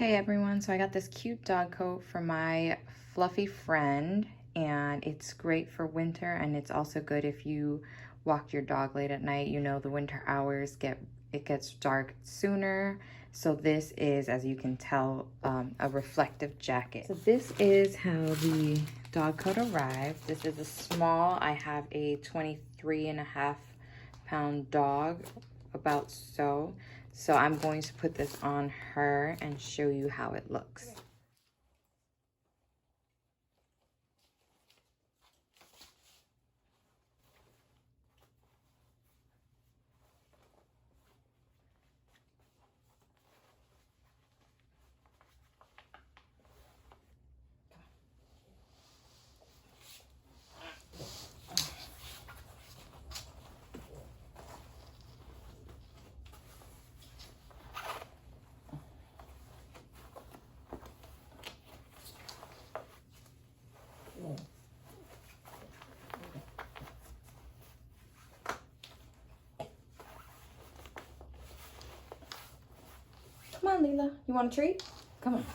Hey everyone, so I got this cute dog coat for my fluffy friend, and it's great for winter, and it's also good if you walk your dog late at night. You know, the winter hours it gets dark sooner. So this is, as you can tell, a reflective jacket. So this is how the dog coat arrived. This is a small. I have a 23.5-pound dog, about so. So I'm going to put this on her and show you how it looks. Come on, Leela. You want a treat? Come on.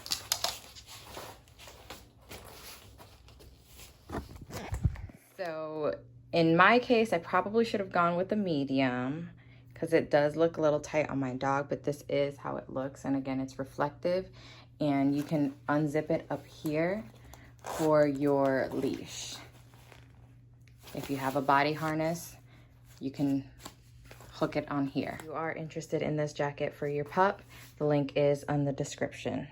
So in my case, I probably should have gone with a medium because it does look a little tight on my dog, but this is how it looks. And again, it's reflective, and you can unzip it up here for your leash. If you have a body harness, you can hook it on here. If you are interested in this jacket for your pup, the link is on the description.